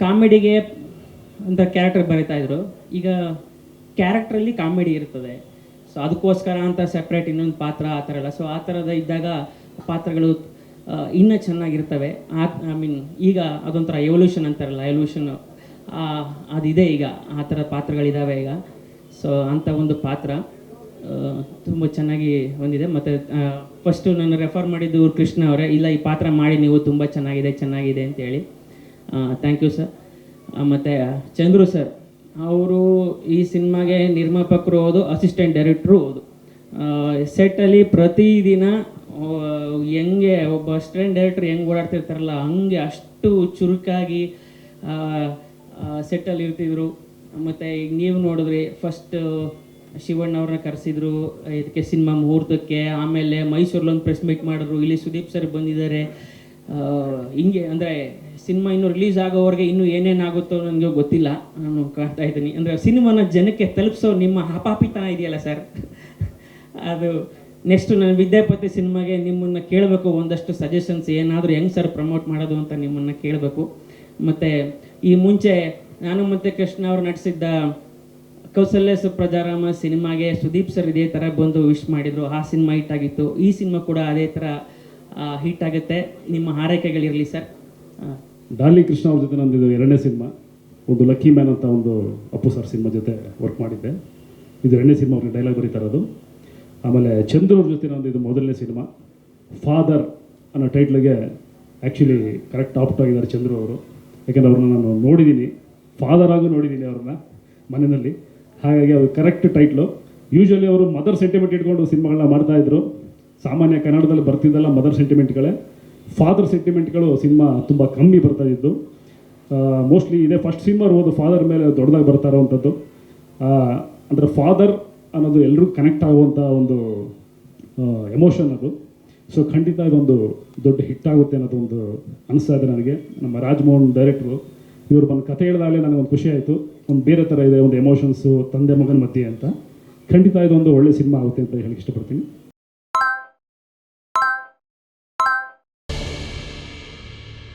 ಕಾಮಿಡಿಗೆ ಅಂತ ಕ್ಯಾರೆಕ್ಟರ್ ಬರೀತಾಯಿದ್ರು. ಈಗ ಕ್ಯಾರೆಕ್ಟ್ರಲ್ಲಿ ಕಾಮಿಡಿ ಇರ್ತದೆ. ಸೊ ಅದಕ್ಕೋಸ್ಕರ ಅಂತ ಸಪ್ರೇಟ್ ಇನ್ನೊಂದು ಪಾತ್ರ ಆ ಥರ ಎಲ್ಲ. ಸೊ ಆ ಥರದ ಇದ್ದಾಗ ಪಾತ್ರಗಳು ಇನ್ನೂ ಚೆನ್ನಾಗಿರ್ತವೆ. ಐ ಮೀನ್ ಈಗ ಅದೊಂಥರ ಎವಲ್ಯೂಷನ್ ಅಂತಾರಲ್ಲ, ಎವಲ್ಯೂಷನ್ ಅದಿದೆ ಈಗ. ಆ ಥರ ಪಾತ್ರಗಳಿದ್ದಾವೆ ಈಗ. ಸೊ ಅಂಥ ಒಂದು ಪಾತ್ರ ತುಂಬ ಚೆನ್ನಾಗಿ ಬಂದಿದೆ. ಮತ್ತು ಫಸ್ಟು ನಾನು ರೆಫರ್ ಮಾಡಿದ್ದು ಕೃಷ್ಣ ಅವರೇ, ಇಲ್ಲ ಈ ಪಾತ್ರ ಮಾಡಿ ನೀವು ತುಂಬ ಚೆನ್ನಾಗಿದೆ ಅಂತೇಳಿ. Thank you sir. ಮತ್ತು ಚಂದ್ರು ಸರ್ ಅವರು ಈ ಸಿನಿಮಾಗೆ ನಿರ್ಮಾಪಕರು ಹೌದು, ಅಸಿಸ್ಟೆಂಟ್ ಡೈರೆಕ್ಟ್ರು ಹೌದು. ಸೆಟ್ಟಲ್ಲಿ ಪ್ರತಿದಿನ ಹೆಂಗೆ ಒಬ್ಬ ಅಸಿಸ್ಟೆಂಟ್ ಡೈರೆಕ್ಟ್ರ್ ಹೆಂಗೆ ಓಡಾಡ್ತಿರ್ತಾರಲ್ಲ ಹಂಗೆ ಅಷ್ಟು ಚುರುಕಾಗಿ ಸೆಟ್ಟಲ್ಲಿ ಇರ್ತಿದ್ರು. ಮತ್ತು ಈಗ ನೀವು ನೋಡಿದ್ರಿ, ಫಸ್ಟ್ ಶಿವಣ್ಣ ಅವ್ರನ್ನ ಕರೆಸಿದ್ರು ಇದಕ್ಕೆ ಸಿನಿಮಾ ಮುಹೂರ್ತಕ್ಕೆ. ಆಮೇಲೆ ಮೈಸೂರಲ್ಲೊಂದು ಪ್ರೆಸ್ ಮೀಟ್ ಮಾಡಿದ್ರು, ಇಲ್ಲಿ ಸುದೀಪ್ ಸರ್ ಬಂದಿದ್ದಾರೆ. ಹಿಂಗೆ ಅಂದರೆ ಸಿನಿಮಾ ಇನ್ನೂ ರಿಲೀಸ್ ಆಗೋವರೆಗೆ ಇನ್ನೂ ಏನೇನಾಗುತ್ತೋ ನನಗೆ ಗೊತ್ತಿಲ್ಲ. ನಾನು ಕಾಣ್ತಾ ಇದ್ದೀನಿ ಅಂದರೆ ಸಿನಿಮಾನ ಜನಕ್ಕೆ ತಲುಪಿಸೋ ನಿಮ್ಮ ಹಪಾಪಿತನ ಇದೆಯಲ್ಲ ಸರ್, ಅದು ನೆಕ್ಸ್ಟು ನಾನು ವಿದ್ಯಾಪತಿ ಸಿನಿಮಾಗೆ ನಿಮ್ಮನ್ನು ಕೇಳಬೇಕು. ಒಂದಷ್ಟು ಸಜೆಷನ್ಸ್ ಏನಾದರೂ ಹೆಂಗೆ ಸರ್ ಪ್ರಮೋಟ್ ಮಾಡೋದು ಅಂತ ನಿಮ್ಮನ್ನು ಕೇಳಬೇಕು. ಮತ್ತು ಈ ಮುಂಚೆ ನಾನು ಮತ್ತು ಕೃಷ್ಣ ಅವರು ನಟಿಸಿದ್ದ ಕೌಸಲ್ಯ ಸುಪ್ರಜಾರಾಮ ಸಿನಿಮಾಗೆ ಸುದೀಪ್ ಸರ್ ಇದೇ ಥರ ಬಂದು ವಿಶ್ ಮಾಡಿದರು. ಆ ಸಿನಿಮಾ ಹಿಟ್ ಆಗಿತ್ತು. ಈ ಸಿನಿಮಾ ಕೂಡ ಅದೇ ಥರ ಹಿಟ್ ಆಗುತ್ತೆ. ನಿಮ್ಮ ಹಾರೈಕೆಗಳಿರಲಿ ಸರ್. ಡಾಲಿ ಕೃಷ್ಣ ಅವ್ರ ಜೊತೆ ನಂದು ಇದು 2ನೇ ಸಿನಿಮಾ. ಒಂದು ಲಕ್ಕಿ ಮ್ಯಾನ್ ಅಂತ ಒಂದು ಅಪ್ಪು ಸರ್ ಸಿನಿಮಾ ಜೊತೆ ವರ್ಕ್ ಮಾಡಿದ್ದೆ. ಇದು 2ನೇ ಸಿನಿಮಾ, ಅವ್ರಿಗೆ ಡೈಲಾಗ್ ಬರೀತಾ ಇರೋದು. ಆಮೇಲೆ ಚಂದ್ರು ಅವ್ರ ಜೊತೆ ನಂದು ಇದು 1ನೇ ಸಿನಿಮಾ. ಫಾದರ್ ಅನ್ನೋ ಟೈಟ್ಲಿಗೆ ಆ್ಯಕ್ಚುಲಿ ಕರೆಕ್ಟ್ ಆಪ್ಟ್ ಆಗಿದ್ದಾರೆ ಚಂದ್ರು ಅವರು. ಯಾಕೆಂದರೆ ಅವ್ರನ್ನ ನಾನು ನೋಡಿದ್ದೀನಿ, ಫಾದರ್ ಆಗೂ ನೋಡಿದ್ದೀನಿ ಅವ್ರನ್ನ ಮನೆಯಲ್ಲಿ. ಹಾಗಾಗಿ ಅವ್ರು ಕರೆಕ್ಟ್ ಟೈಟ್ಲು. ಯೂಶ್ವಲಿ ಅವರು ಮದರ್ ಸೆಂಟಿಮೆಂಟ್ ಇಟ್ಕೊಂಡು ಸಿನಿಮಾಗಳನ್ನ ಮಾಡ್ತಾಯಿದ್ರು. ಸಾಮಾನ್ಯ ಕನ್ನಡದಲ್ಲಿ ಬರ್ತಿದ್ದಲ್ಲ ಮದರ್ ಸೆಂಟಿಮೆಂಟ್ಗಳೇ. ಫಾದರ್ ಸೆಂಟಿಮೆಂಟ್ಗಳು ಸಿನಿಮಾ ತುಂಬ ಕಮ್ಮಿ ಬರ್ತಾಯಿದ್ದು. ಮೋಸ್ಟ್ಲಿ ಇದೇ ಫಸ್ಟ್ ಸಿನಿಮಾ ಓದು ಫಾದರ್ ಮೇಲೆ ದೊಡ್ಡದಾಗಿ ಬರ್ತಾ ಇರೋವಂಥದ್ದು. ಅಂದರೆ ಫಾದರ್ ಅನ್ನೋದು ಎಲ್ರಿಗೂ ಕನೆಕ್ಟ್ ಆಗುವಂಥ ಒಂದು ಎಮೋಷನ್ ಅದು. ಸೊ ಖಂಡಿತ ಇದೊಂದು ದೊಡ್ಡ ಹಿಟ್ ಆಗುತ್ತೆ ಅನ್ನೋದು ಒಂದು ಅನಿಸ್ತಾ ಇದೆ ನನಗೆ. ನಮ್ಮ ರಾಜ್ಮೋಹನ್ ಡೈರೆಕ್ಟ್ರು ಇವರು ಬಂದು ಕತೆ ಹೇಳಿದಾಗಲೇ ನನಗೊಂದು ಖುಷಿ ಆಯಿತು. ಒಂದು ಬೇರೆ ಥರ ಇದೆ, ಒಂದು ಎಮೋಷನ್ಸು ತಂದೆ ಮಗನ ಮಧ್ಯೆ ಅಂತ. ಖಂಡಿತ ಇದೊಂದು ಒಳ್ಳೆ ಸಿನಿಮಾ ಆಗುತ್ತೆ ಅಂತ ಹೇಳಕ್ಕೆ ಇಷ್ಟಪಡ್ತೀನಿ.